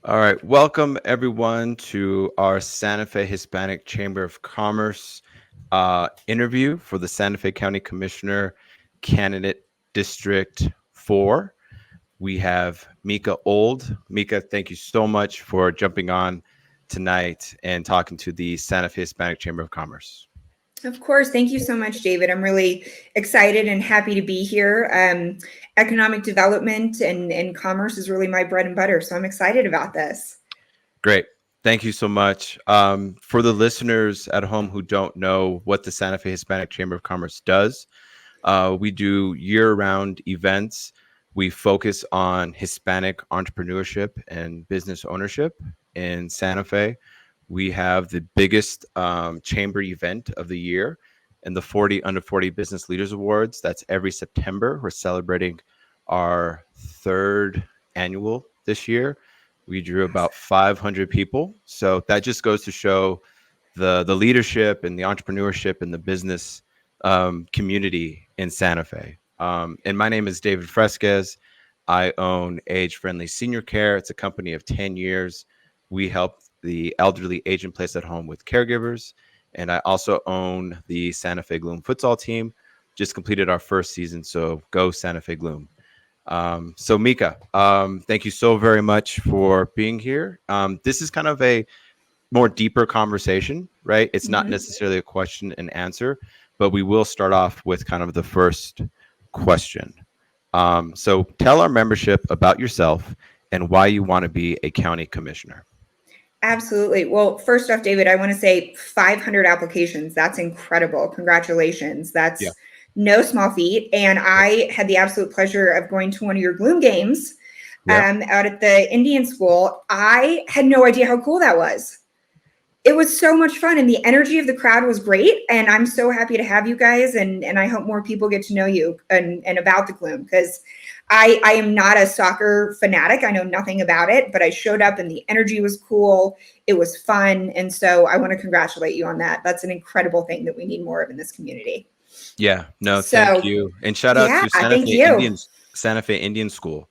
All right. Welcome, everyone, to our Santa Fe Hispanic Chamber of Commerce interview for the Santa Fe County Commissioner Candidate District 4. We have Mika Old. Mika, thank you so much for jumping on tonight and talking to the Santa Fe Hispanic Chamber of Commerce. Of course. Thank you so much, David. I'm really excited and happy to be here. Economic development and commerce is really my bread and butter. So I'm excited about this. Great. Thank you so much. For the listeners at home who don't know what the Santa Fe Hispanic Chamber of Commerce does, we do year-round events. We focus on Hispanic entrepreneurship and business ownership in Santa Fe. We have the biggest chamber event of the year and the 40 Under 40 Business Leaders Awards. That's every September. We're celebrating our third annual this year. We drew about 500 people. So that just goes to show the leadership and the entrepreneurship and the business community in Santa Fe. And my name is David Fresquez. I own Age Friendly Senior Care. It's a company of 10 years. We help the elderly age and place at home with caregivers. And I also own the Santa Fe Gloom futsal team. Just completed our first season. So go Santa Fe Gloom. So Mika, thank you so very much for being here. This is kind of a more deeper conversation, right? It's not necessarily a question and answer, but we will start off with kind of the first question. So tell our membership about yourself and why you want to be a county commissioner. Absolutely. Well, first off, David, I want to say 500 applications. That's incredible. Congratulations. Yeah. That's no small feat. And I had the absolute pleasure of going to one of your Gloom games out at the Indian School. I had no idea how cool that was. It was so much fun, and the energy of the crowd was great. And I'm so happy to have you guys, and I hope more people get to know you and about the Gloom, because I am not a soccer fanatic. I know nothing about it, but I showed up and the energy was cool. It was fun. And so I want to congratulate you on that. That's an incredible thing that we need more of in this community. Yeah, no, thank So you. And shout out yeah, to Santa thank Fe you. Santa Fe Indian School.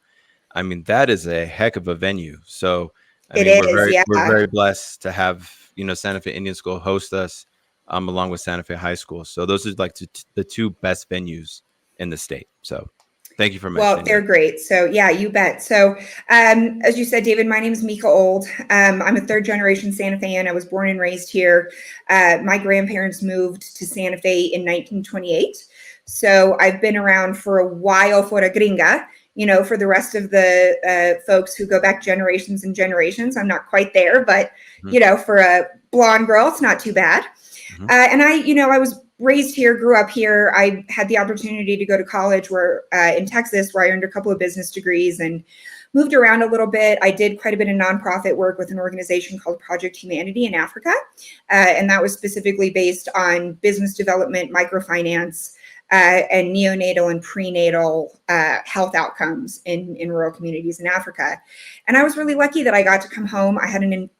I mean, that is a heck of a venue. So, I It mean, is. Yeah. we're very blessed to have, Santa Fe Indian School host us along with Santa Fe High School. So those are like the two best venues in the state. So thank you for Well, mentioning they're that. great. So yeah, you bet. So as you said, David, my name is Mika Old. I'm a third generation Santa Fean. I was born and raised here. My grandparents moved to Santa Fe in 1928. So I've been around for a while for a gringa. For the rest of the folks who go back generations and generations, I'm not quite there, but for a blonde girl, it's not too bad. And I was raised here, grew up here. I had the opportunity to go to college in Texas, where I earned a couple of business degrees and moved around a little bit. I did quite a bit of nonprofit work with an organization called Project Humanity in Africa. And that was specifically based on business development, microfinance, and neonatal and prenatal health outcomes in rural communities in Africa. And I was really lucky that I got to come home.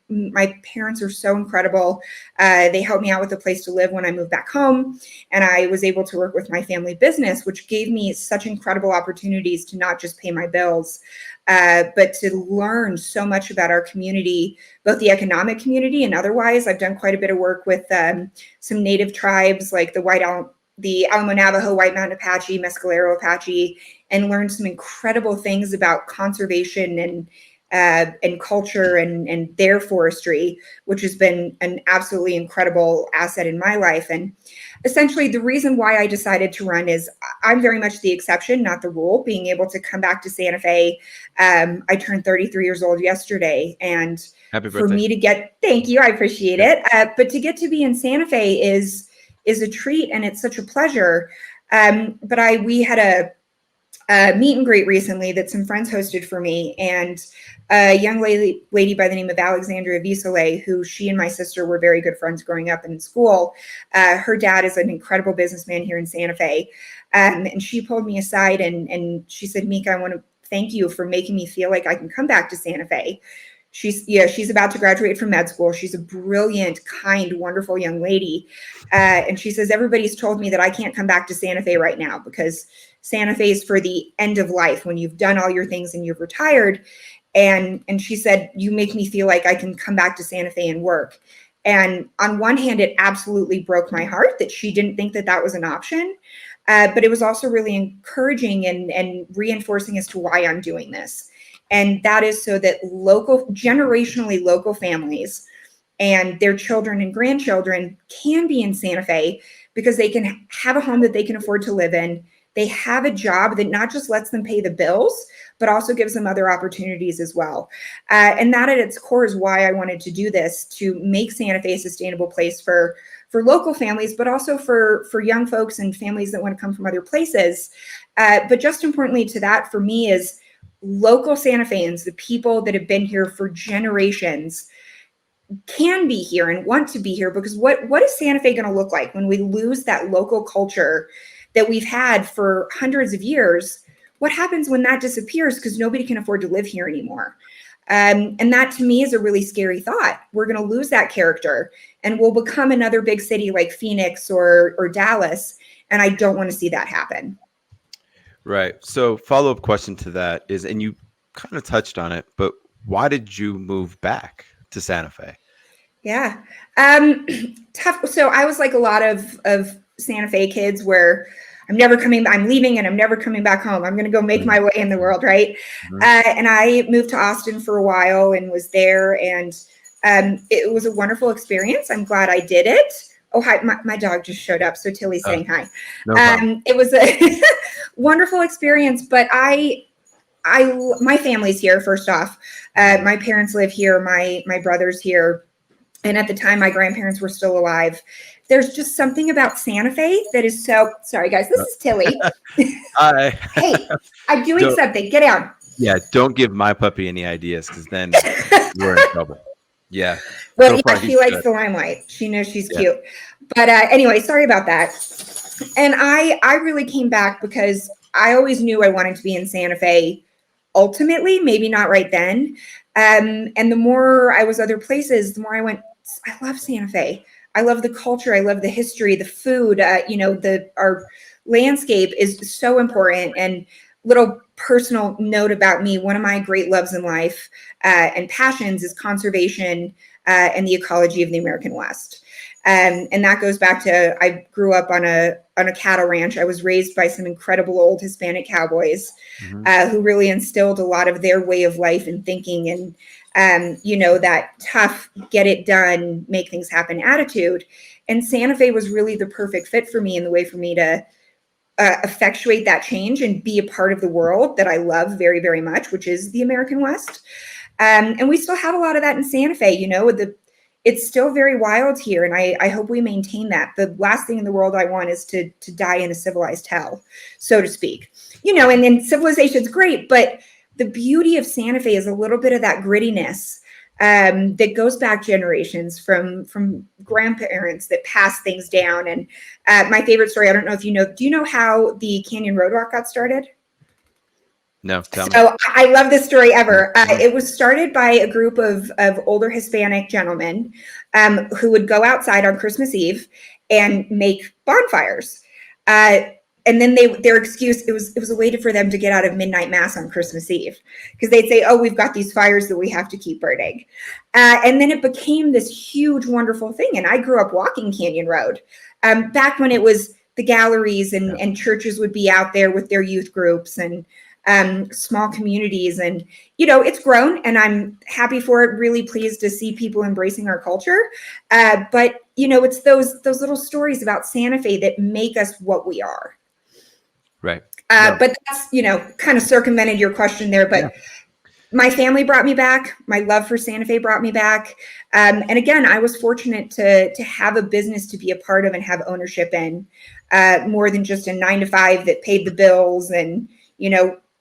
My parents are so incredible. They helped me out with a place to live when I moved back home. And I was able to work with my family business, which gave me such incredible opportunities to not just pay my bills, but to learn so much about our community, both the economic community and otherwise. I've done quite a bit of work with some native tribes like the Alamo Navajo, White Mountain Apache, Mescalero Apache, and learned some incredible things about conservation and culture and their forestry, which has been an absolutely incredible asset in my life. And essentially, the reason why I decided to run is I'm very much the exception, not the rule. Being able to come back to Santa Fe, I turned 33 years old yesterday, and Happy for birthday. me to thank you, I appreciate it. But to get to be in Santa Fe is a treat, and it's such a pleasure. But we had a meet and greet recently that some friends hosted for me, and a young lady by the name of Alexandria Visole, who she and my sister were very good friends growing up in school. Her dad is an incredible businessman here in Santa Fe. And she pulled me aside and she said, Mika, I want to thank you for making me feel like I can come back to Santa Fe. She's about to graduate from med school. She's a brilliant, kind, wonderful young lady. And she says, everybody's told me that I can't come back to Santa Fe right now because Santa Fe is for the end of life when you've done all your things and you've retired. And she said, you make me feel like I can come back to Santa Fe and work. And on one hand, it absolutely broke my heart that she didn't think that that was an option. But it was also really encouraging and reinforcing as to why I'm doing this. And that is so that generationally local families and their children and grandchildren can be in Santa Fe because they can have a home that they can afford to live in. They have a job that not just lets them pay the bills, but also gives them other opportunities as well. And that at its core is why I wanted to do this, to make Santa Fe a sustainable place for local families, but also for young folks and families that want to come from other places. But just importantly to that for me is local Santa Feans, the people that have been here for generations, can be here and want to be here, because what is Santa Fe going to look like when we lose that local culture that we've had for hundreds of years? What happens when that disappears because nobody can afford to live here anymore? And that to me is a really scary thought. We're going to lose that character and we'll become another big city like Phoenix or Dallas. And I don't want to see that happen. Right. So follow-up question to that is, and you kind of touched on it, but why did you move back to Santa Fe? Yeah. Tough. So I was like a lot of Santa Fe kids where I'm leaving and I'm never coming back home. I'm going to go make my way in the world. Right. And I moved to Austin for a while and was there. And it was a wonderful experience. I'm glad I did it. Oh, hi. My dog just showed up. So Tilly's saying hi. No problem. It was a wonderful experience, but my family's here. First off, my parents live here. My brother's here. And at the time, my grandparents were still alive. There's just something about Santa Fe that is so, sorry guys, this is Tilly. Hi. Hey, I'm doing something. Get down. Yeah, don't give my puppy any ideas because then we're in trouble. Yeah. Well, yeah, she likes the limelight. She knows she's cute. But anyway, sorry about that. And I really came back because I always knew I wanted to be in Santa Fe ultimately, maybe not right then. And the more I was other places, the more I went, I love Santa Fe. I love the culture. I love the history, the food, our landscape is so important. And little personal note about me, one of my great loves in life and passions is conservation and the ecology of the American West. And that goes back to, I grew up on a cattle ranch. I was raised by some incredible old Hispanic cowboys who really instilled a lot of their way of life and thinking and, that tough, get it done, make things happen attitude. And Santa Fe was really the perfect fit for me in the way for me to effectuate that change and be a part of the world that I love very, very much, which is the American West. And we still have a lot of that in Santa Fe, it's still very wild here. And I hope we maintain that. The last thing in the world I want is to die in a civilized hell, so to speak. And then civilization's great, but the beauty of Santa Fe is a little bit of that grittiness that goes back generations from grandparents that pass things down. And my favorite story, I don't know if do you know how the Canyon Road Walk got started? No, tell me. So I love this story ever. It was started by a group of older Hispanic gentlemen who would go outside on Christmas Eve and make bonfires. And then their excuse, it was a way for them to get out of midnight mass on Christmas Eve, because they'd say, oh, we've got these fires that we have to keep burning. And then it became this huge, wonderful thing. And I grew up walking Canyon Road back when it was the galleries and churches would be out there with their youth groups and small communities. And, it's grown and I'm happy for it, really pleased to see people embracing our culture. But, it's those little stories about Santa Fe that make us what we are. Right. But that's, kind of circumvented your question there. But my family brought me back. My love for Santa Fe brought me back. And again, I was fortunate to have a business to be a part of and have ownership in, more than just a 9-to-5 that paid the bills and,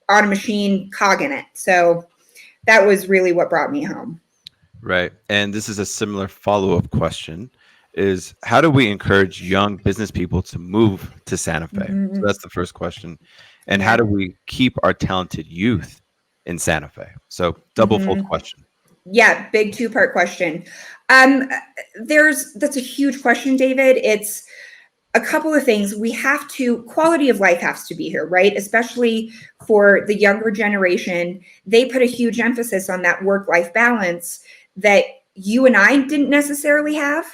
on a machine cog in it. So that was really what brought me home. Right. And this is a similar follow-up question is, how do we encourage young business people to move to Santa Fe? So that's the first question. And how do we keep our talented youth in Santa Fe? So double-fold question. Yeah, big two-part question. That's a huge question, David. a couple of things. We have to, quality of life has to be here, right? Especially for the younger generation. They put a huge emphasis on that work-life balance that you and I didn't necessarily have.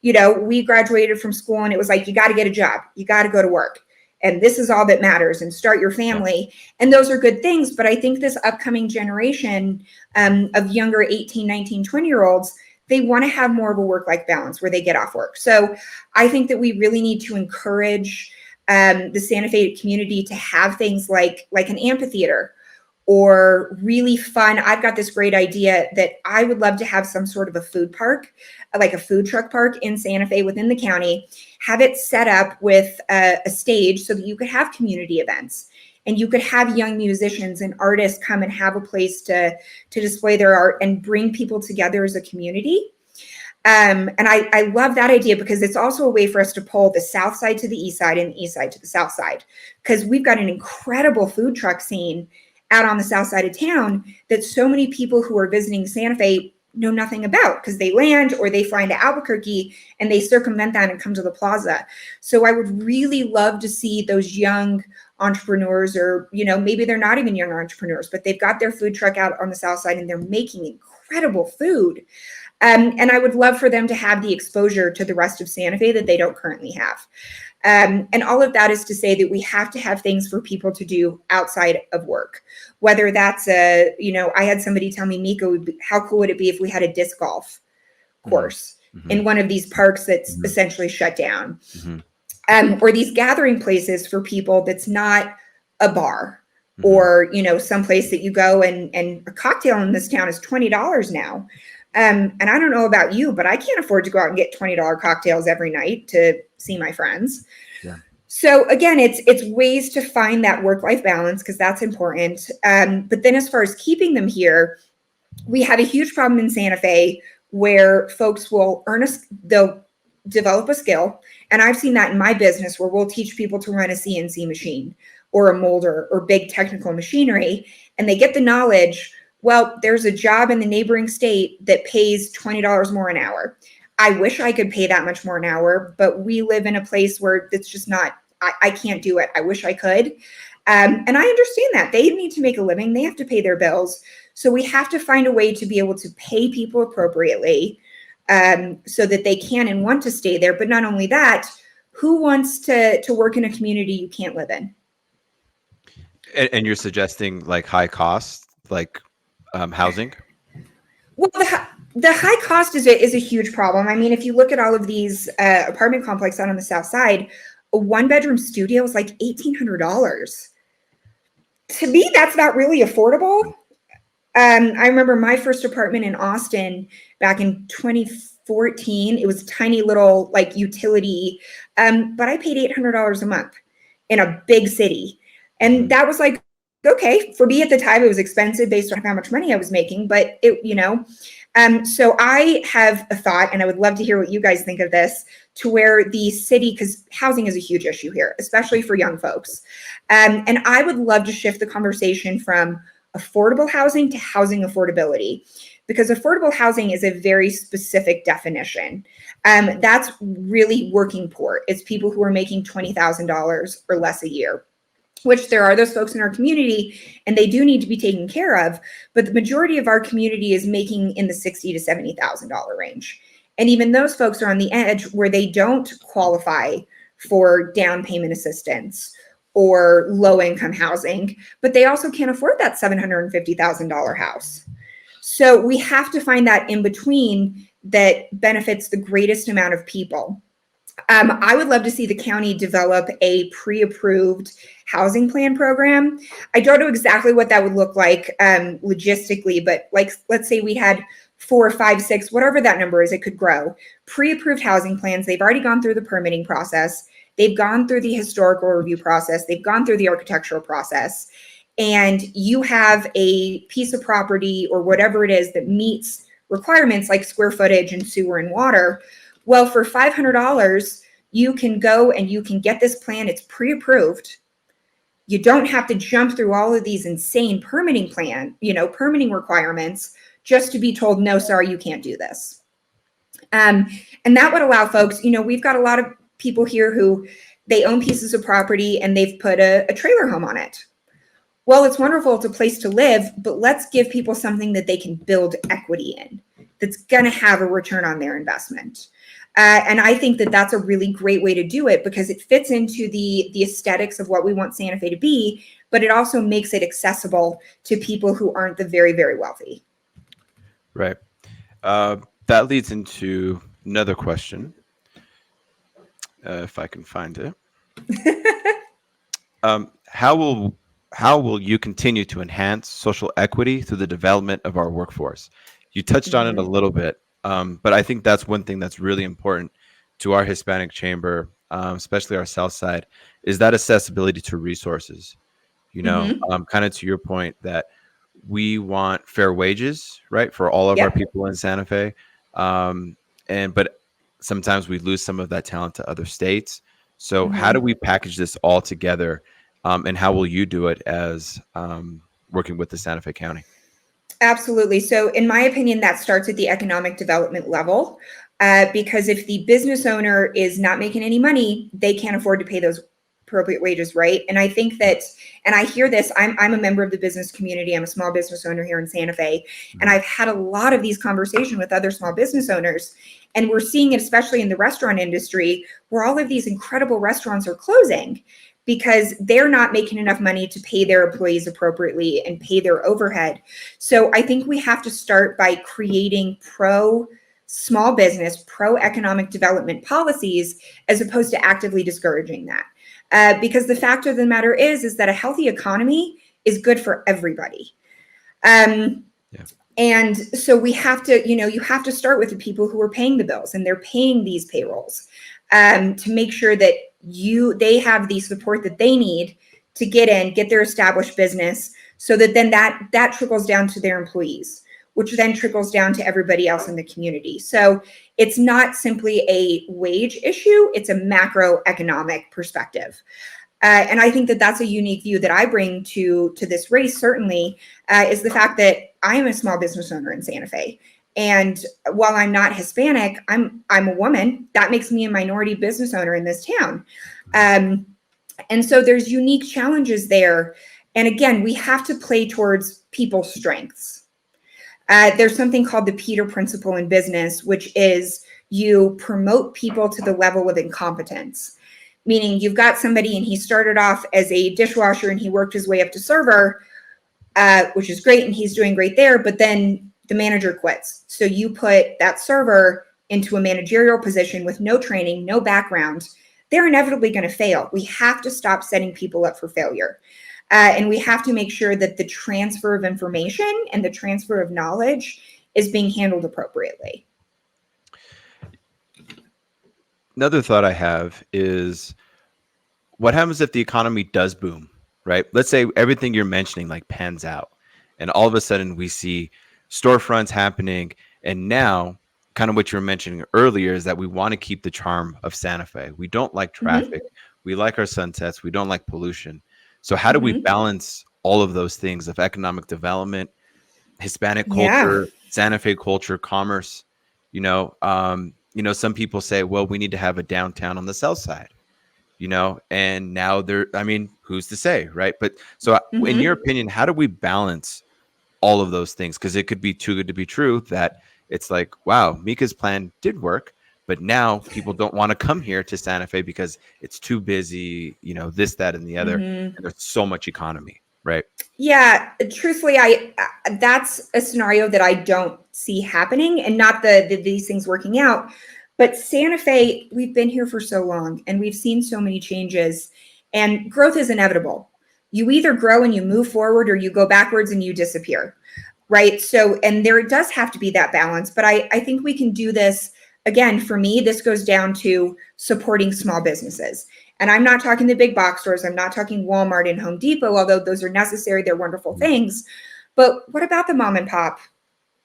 You know, we graduated from school and it was like, you got to get a job, you got to go to work, and this is all that matters, and start your family. And those are good things. But I think this upcoming generation of younger 18, 19, 20-year-olds, they want to have more of a work-life balance where they get off work. So I think that we really need to encourage the Santa Fe community to have things like an amphitheater, or really fun. I've got this great idea that I would love to have some sort of a food park, like a food truck park in Santa Fe within the county, have it set up with a stage so that you could have community events, and you could have young musicians and artists come and have a place to display their art and bring people together as a community. And I love that idea, because it's also a way for us to pull the south side to the east side and the east side to the south side, because we've got an incredible food truck scene out on the south side of town that so many people who are visiting Santa Fe know nothing about, because they land or they fly into Albuquerque and they circumvent that and come to the plaza. So I would really love to see those young entrepreneurs, or, you know, maybe they're not even young entrepreneurs, but they've got their food truck out on the south side and they're making incredible food. And I would love for them to have the exposure to the rest of Santa Fe that they don't currently have. And all of that is to say that we have to have things for people to do outside of work, whether that's you know, I had somebody tell me, Mika, how cool would it be if we had a disc golf course in one of these parks that's essentially shut down, or these gathering places for people that's not a bar, or, you know, someplace that you go and a cocktail in this town is $20 now. And I don't know about you, but I can't afford to go out and get $20 cocktails every night to see my friends. Yeah. So again, it's ways to find that work-life balance, because that's important. But then as far as keeping them here, we have a huge problem in Santa Fe where folks will they'll develop a skill. And I've seen that in my business, where we'll teach people to run a CNC machine or a molder or big technical machinery, and they get the knowledge. Well, there's a job in the neighboring state that pays $20 more an hour. I wish I could pay that much more an hour, but we live in a place where it's just not, I can't do it. I wish I could. And I understand that. They need to make a living. They have to pay their bills. So we have to find a way to be able to pay people appropriately, so that they can and want to stay there. But not only that, who wants to work in a community you can't live in? And you're suggesting like high cost, like housing? Well, the high cost is a huge problem. I mean, if you look at all of these apartment complexes out on the south side, a one-bedroom studio is like $1,800. To me, that's not really affordable. I remember my first apartment in Austin back in 2014. It was a tiny little like utility, but I paid $800 a month in a big city. And that was like, okay, for me at the time, it was expensive based on how much money I was making, but it, you know, so I have a thought, and I would love to hear what you guys think of this, to where the city, because housing is a huge issue here, especially for young folks. And I would love to shift the conversation from affordable housing to housing affordability, because affordable housing is a very specific definition. That's really working poor. It's people who are making $20,000 or less a year, which there are those folks in our community, and they do need to be taken care of. But the majority of our community is making in the $60,000 to $70,000 range. And even those folks are on the edge where they don't qualify for down payment assistance or low income housing, but they also can't afford that $750,000 house. So we have to find that in between that benefits the greatest amount of people. I would love to see the county develop a pre-approved housing plan program. I don't know exactly what that would look like logistically, but like, let's say we had 4, 5, 6, whatever that number is, it could grow. Pre-approved housing plans. They've already gone through the permitting process. They've gone through the historical review process. They've gone through the architectural process. And you have a piece of property or whatever it is that meets requirements like square footage and sewer and water. Well, for $500, you can go and you can get this plan. It's pre-approved. You don't have to jump through all of these insane permitting requirements just to be told, no, sorry, you can't do this. And that would allow folks, we've got a lot of people here who they own pieces of property and they've put a trailer home on it. Well, it's wonderful. It's a place to live, but let's give people something that they can build equity in, that's going to have a return on their investment. And I think that that's a really great way to do it because it fits into the aesthetics of what we want Santa Fe to be, but it also makes it accessible to people who aren't the very, very wealthy. Right. That leads into another question, if I can find it. How will you continue to enhance social equity through the development of our workforce? You touched on it a Mm-hmm. little bit, but I think that's one thing that's really important to our Hispanic chamber, especially our South Side, is that accessibility to resources. Mm-hmm. Kind of to your point that we want fair wages, right, for all of our Yep. people in Santa Fe, um, and but sometimes we lose some of that talent to other states. So how do Mm-hmm. we package this all together, and how will you do it as working with the Santa Fe County? Absolutely. So, in my opinion, that starts at the economic development level. Because if the business owner is not making any money, they can't afford to pay those appropriate wages, right? And I think that, and I hear this, I'm a member of the business community. I'm a small business owner here in Santa Fe. And Mhm. I've had a lot of these conversations with other small business owners. And we're seeing it, especially in the restaurant industry, where all of these incredible restaurants are closing because they're not making enough money to pay their employees appropriately and pay their overhead. So I think we have to start by creating pro small business, pro economic development policies, as opposed to actively discouraging that. Because the fact of the matter is that a healthy economy is good for everybody. Um, Yeah. and so we have to, you have to start with the people who are paying the bills and they're paying these payrolls, to make sure that they have the support that they need to get their established business, so that then that trickles down to their employees, which then trickles down to everybody else in the community. So it's not simply a wage issue; it's a macroeconomic perspective. And I think that that's a unique view that I bring to this race. Certainly, is the fact that I am a small business owner in Santa Fe, and while I'm not Hispanic, I'm a woman. That makes me a minority business owner in this town, um, and so there's unique challenges there. And again, we have to play towards people's strengths. There's something called the Peter Principle in business, which is you promote people to the level of incompetence. Meaning you've got somebody and he started off as a dishwasher and he worked his way up to server, which is great and he's doing great there, but then the manager quits. So you put that server into a managerial position with no training, no background. They're inevitably going to fail. We have to stop setting people up for failure. And we have to make sure that the transfer of information and the transfer of knowledge is being handled appropriately. Another thought I have is, what happens if the economy does boom, right? Let's say everything you're mentioning like pans out, and all of a sudden we see storefronts happening. And now, kind of what you were mentioning earlier is that we want to keep the charm of Santa Fe. We don't like Mm-hmm. traffic. We like our sunsets. We don't like pollution. So how do we Mm-hmm. balance all of those things of economic development, Hispanic Yeah. culture, Santa Fe culture, commerce? Some people say, well, we need to have a downtown on the south side, and now I mean, who's to say, right? But so in your Mm-hmm. opinion, how do we balance all of those things? Because it could be too good to be true that it's like, wow, Mika's plan did work, but now people don't want to come here to Santa Fe because it's too busy, this, that, and the other, Mm-hmm. and there's so much economy, right? Yeah, truthfully, I that's a scenario that I don't see happening, and not these things working out. But Santa Fe, we've been here for so long, and we've seen so many changes, and growth is inevitable. You either grow and you move forward, or you go backwards and you disappear, right? So, and there does have to be that balance. But I think we can do this. Again, for me, this goes down to supporting small businesses. And I'm not talking the big box stores. I'm not talking Walmart and Home Depot, although those are necessary. They're wonderful Mhm. things. But what about the mom and pop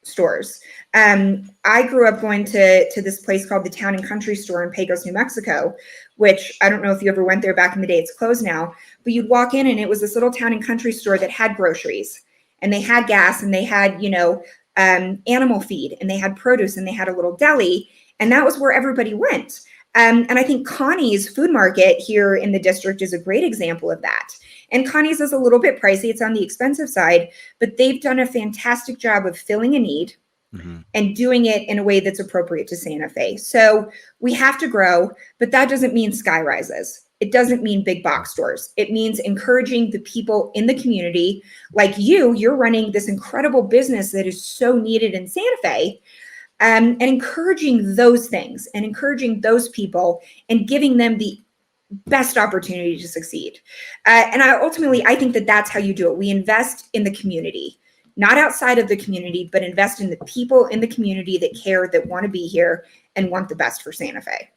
stores? I grew up going to this place called the Town and Country Store in Pecos, New Mexico, which I don't know if you ever went there back in the day. It's closed now. But you'd walk in and it was this little town and country store that had groceries and they had gas and they had, animal feed and they had produce and they had a little deli. And that was where everybody went. And I think Connie's food market here in the district is a great example of that. And Connie's is a little bit pricey. It's on the expensive side, but they've done a fantastic job of filling a need and doing it in a way that's appropriate to Santa Fe. So we have to grow, but that doesn't mean sky rises. It doesn't mean big box stores. It means encouraging the people in the community, like you're running this incredible business that is so needed in Santa Fe, and encouraging those things and encouraging those people and giving them the best opportunity to succeed. And I think that that's how you do it. We invest in the community, not outside of the community, but invest in the people in the community that care, that want to be here and want the best for Santa Fe.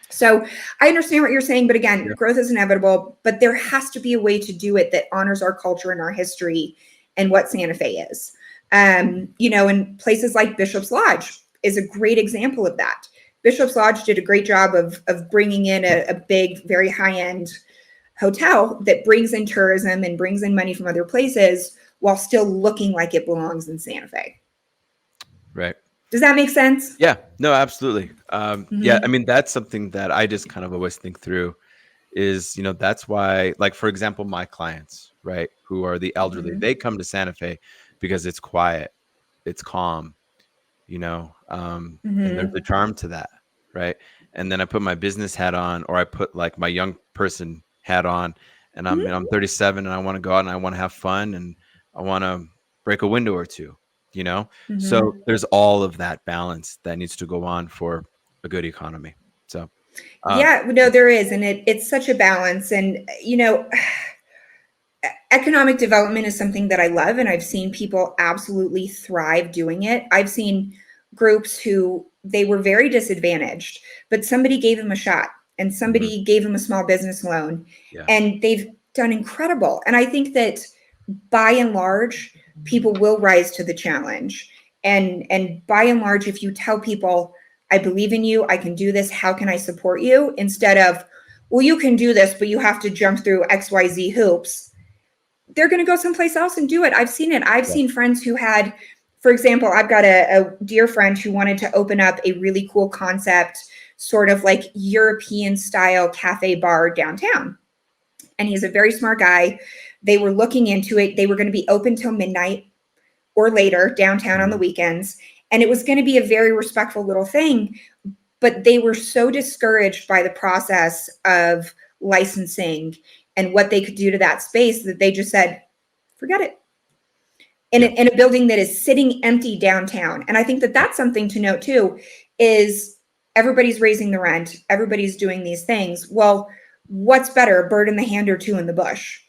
So I understand what you're saying, but again, growth is inevitable, but there has to be a way to do it that honors our culture and our history and what Santa Fe is. And places like Bishop's Lodge is a great example of that. Bishop's Lodge did a great job of bringing in a big, very high-end hotel that brings in tourism and brings in money from other places while still looking like it belongs in Santa Fe. Right. Does that make sense? Yeah, no, absolutely. Yeah, I mean, that's something that I just kind of always think through is, that's why, like, for example, my clients, right, who are the elderly, they come to Santa Fe because it's quiet, it's calm, and there's a charm to that, right? And then I put my business hat on, or I put like my young person hat on, and I'm 37 and I want to go out and I want to have fun and I want to break a window or two, So there's all of that balance that needs to go on for a good economy. So there is, and it's such a balance. And economic development is something that I love, and I've seen people absolutely thrive doing it. I've seen groups who they were very disadvantaged, but somebody gave them a shot and somebody gave them a small business loan, and they've done incredible. And I think that by and large, people will rise to the challenge. And by and large, if you tell people, I believe in you, I can do this, how can I support you? Instead of, well, you can do this, but you have to jump through XYZ hoops, they're going to go someplace else and do it. I've seen it. I've seen friends who had, for example, I've got a dear friend who wanted to open up a really cool concept, sort of like European style cafe bar downtown. And he's a very smart guy. They were looking into it. They were going to be open till midnight or later downtown on the weekends. And it was going to be a very respectful little thing. But they were so discouraged by the process of licensing and what they could do to that space that they just said, forget it. In a building that is sitting empty downtown. And I think that that's something to note too, is everybody's raising the rent. Everybody's doing these things. Well, what's better, a bird in the hand or two in the bush?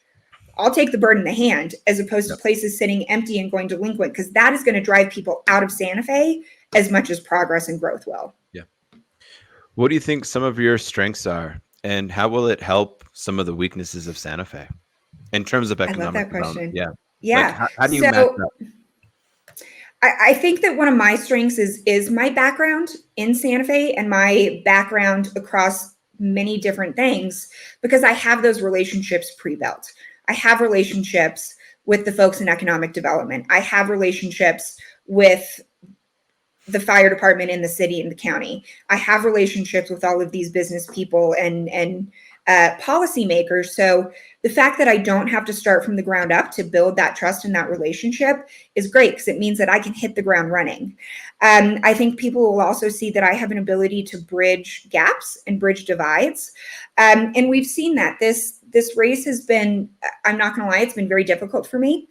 I'll take the bird in the hand as opposed to places sitting empty and going delinquent, because that is going to drive people out of Santa Fe as much as progress and growth will. Yeah. What do you think some of your strengths are, and how will it help some of the weaknesses of Santa Fe in terms of economic I love that development? question. Yeah. Like, how do you match up? I think that one of my strengths is my background in Santa Fe and my background across many different things, because I have those relationships pre-built. I have relationships with the folks in economic development. I have relationships with the fire department in the city and the county. I have relationships with all of these business people and policymakers. So the fact that I don't have to start from the ground up to build that trust and that relationship is great, because it means that I can hit the ground running. I think people will also see that I have an ability to bridge gaps and bridge divides. And we've seen that this race has been, I'm not going to lie, it's been very difficult for me,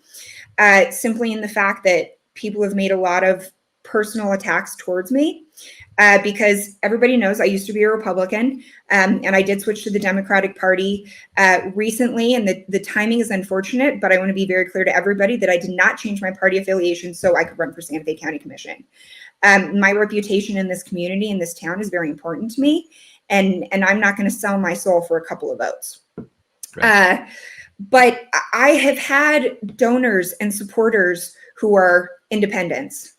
simply in the fact that people have made a lot of personal attacks towards me, because everybody knows I used to be a Republican, and I did switch to the Democratic Party recently, and the timing is unfortunate, but I want to be very clear to everybody that I did not change my party affiliation so I could run for Santa Fe County Commission. My reputation in this community, in this town, is very important to me, and I'm not going to sell my soul for a couple of votes. Right. But I have had donors and supporters who are independents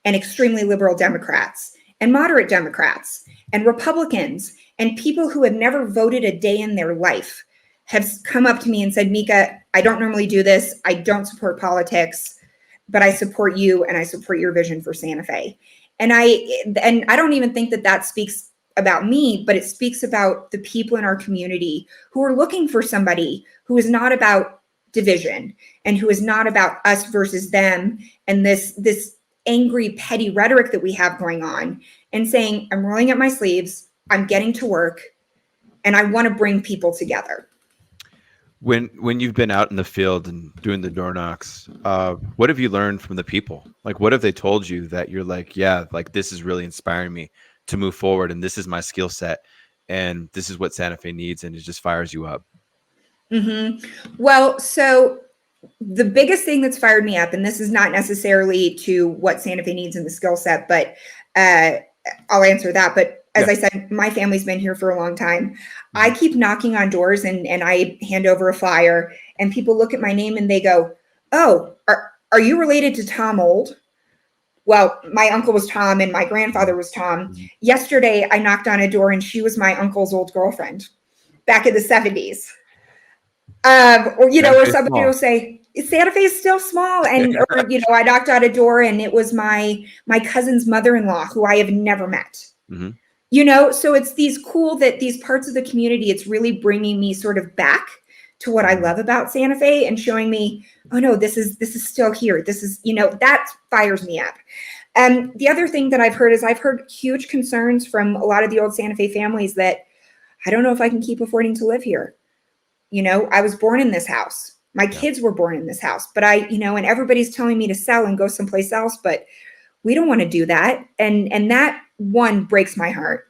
and extremely liberal Democrats and moderate Democrats and Republicans and people who have never voted a day in their life have come up to me and said, Mika, I don't normally do this. I don't support politics, but I support you and I support your vision for Santa Fe. And I don't even think that speaks about me, but it speaks about the people in our community who are looking for somebody who is not about division and who is not about us versus them and this angry, petty rhetoric that we have going on, and saying, I'm rolling up my sleeves, I'm getting to work, and I want to bring people together. When you've been out in the field and doing the door knocks, what have you learned from the people? Like, what have they told you that you're like, yeah, like this is really inspiring me to move forward, and this is my skill set, and this is what Santa Fe needs, and it just fires you up. Well, so the biggest thing that's fired me up, and this is not necessarily to what Santa Fe needs in the skill set, but uh, I'll answer that. But as Yeah. I said, my family's been here for a long time. I keep knocking on doors and I hand over a flyer, and people look at my name and they go, oh, are you related to Tom Old? Well, my uncle was Tom and my grandfather was Tom. Mhm. Yesterday, I knocked on a door and she was my uncle's old girlfriend back in the 70s. Or Santa or Fe somebody will small. say Santa Fe is still small, and or I knocked on a door and it was my cousin's mother-in-law who I have never met. Hmm. So it's these cool that these parts of the community, it's really bringing me sort of back to what I Hmm. love about Santa Fe and showing me, oh no, this is still here. This is that fires me up. The other thing that I've heard huge concerns from a lot of the old Santa Fe families that I don't know if I can keep affording to live here. I was born in this house. My Yeah. kids were born in this house, but and everybody's telling me to sell and go someplace else, but we don't want to do that. And that one breaks my heart.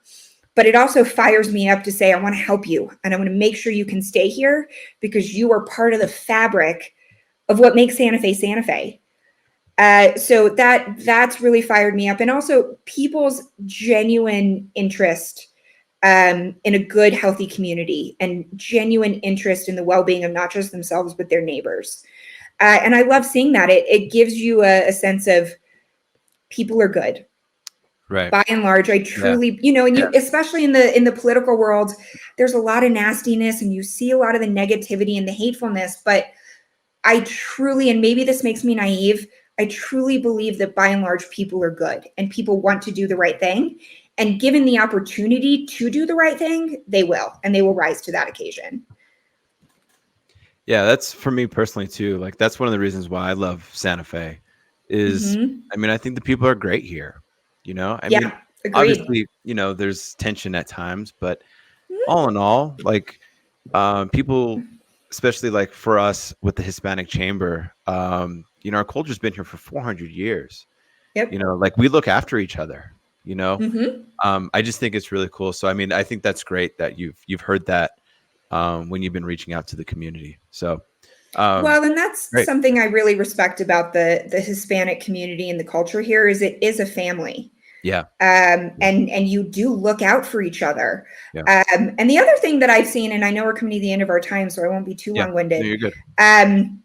But it also fires me up to say, I want to help you and I want to make sure you can stay here because you are part of the fabric of what makes Santa Fe Santa Fe. So that's really fired me up. And also people's genuine interest in a good, healthy community and genuine interest in the well-being of not just themselves, but their neighbors. And I love seeing that. It gives you a sense of people are good. Right. By and large, I Yeah. truly, and you, especially in the political world, there's a lot of nastiness and you see a lot of the negativity and the hatefulness. But I truly, and maybe this makes me naive, I truly believe that by and large, people are good and people want to do the right thing. And given the opportunity to do the right thing, they will, and they will rise to that occasion. Yeah, that's for me personally too. Like that's one of the reasons why I love Santa Fe is Mm-hmm. I mean, I think the people are great here. I mean, Yeah, agreed. obviously, there's tension at times, but all in all, like people especially like for us with the Hispanic Chamber, our culture's been here for 400 years. Yep. Like we look after each other, you know. Mm-hmm. I just think it's really cool. So I mean, I think that's great that you've heard that when you've been reaching out to the community. So um, Well, and that's great. something I really respect about the Hispanic community and the culture here is it is a family. Yeah. Yeah. And you do look out for each other. Yeah. And the other thing that I've seen, and I know we're coming to the end of our time, so I won't be too Yeah. No, long-winded. you're good. Um,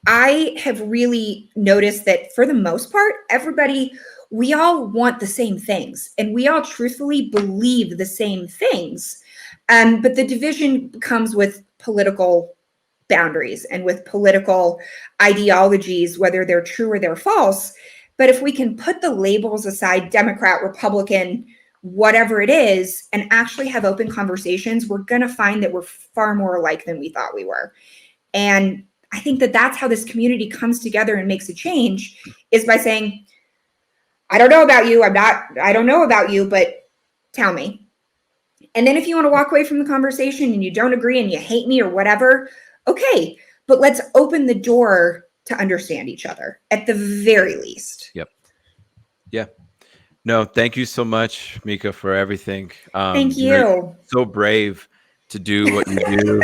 I have really noticed that for the most part, everybody, we all want the same things and we all truthfully believe the same things. But the division comes with political boundaries and with political ideologies, whether they're true or they're false. But if we can put the labels aside, Democrat, Republican, whatever it is, and actually have open conversations, we're going to find that we're far more alike than we thought we were. And I think that that's how this community comes together and makes a change is by saying, I don't know about you. I don't know about you, but tell me. And then if you want to walk away from the conversation and you don't agree and you hate me or whatever, okay, but let's open the door to understand each other at the very least. Yep. Yeah. No, thank you so much, Mika, for everything. Thank You're you. so brave to do what you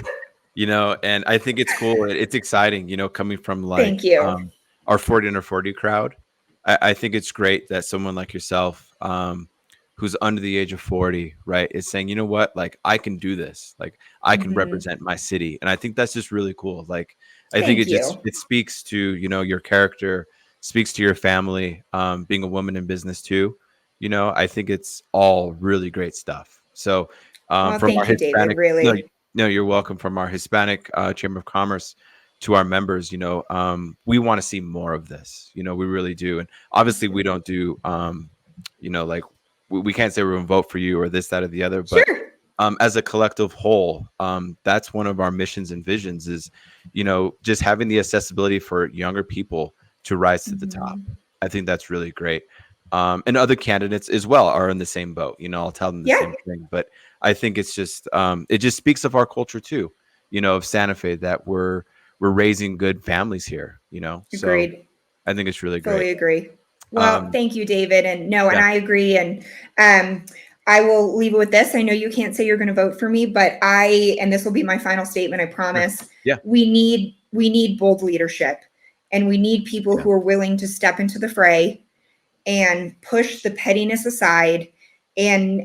do, and I think it's cool. It's exciting, coming from Thank like you. our 40 under 40 crowd. I think it's great that someone like yourself, who's under the age of 40, right, is saying, you know what, like I can do this, like I can Mm-hmm. represent my city. And I think that's just really cool. Like I think Thank you. it speaks to, your character, speaks to your family, being a woman in business too. I think it's all really great stuff. So Well, from our thank you, David. Hispanic, no, Really. no, you're welcome. From our Hispanic Chamber of Commerce to our members, we want to see more of this. We really do. And obviously, we don't do, like we can't say we're going to vote for you or this, that, or the other, but Sure. as a collective whole, that's one of our missions and visions is, just having the accessibility for younger people to rise to the top. Mhm. I think that's really great. And other candidates as well are in the same boat. I'll tell them the Yeah, same thing. But I think it's just it just speaks of our culture too, of Santa Fe, that we're raising good families here. So agreed. I think it's really great. Fully agree. Well, Um, thank you, David. And no, and yeah, I agree. And I will leave it with this. I know you can't say you're going to vote for me, but and this will be my final statement, I sure. promise. Yeah, We need bold leadership, and we need people yeah, who are willing to step into the fray and push the pettiness aside, and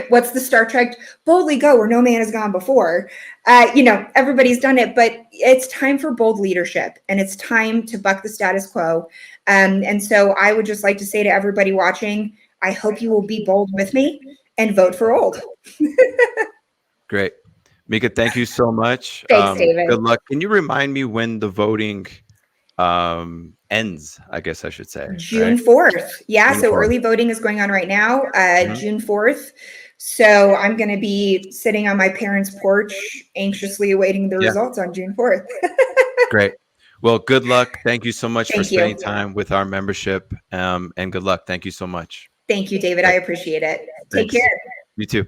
what's the Star Trek? Boldly go where no man has gone before. Everybody's done it, but it's time for bold leadership, and it's time to buck the status quo. And so I would just like to say to everybody watching, I hope you will be bold with me and vote for old. great. Mika, thank you so much. Thanks, Good David. luck. Can you remind me when the voting ends, I guess I should say, June right? 4th. Yeah, June so 4th. early voting is going on right now, Mhm. June 4th. So I'm going to be sitting on my parents' porch, anxiously awaiting the Yeah, results on June 4th. great. Well, good luck. Thank you so much for Thank spending you. time with our membership. And good luck. Thank you so much. Thank you, David. I Great. appreciate it. Take Thanks. care. You too.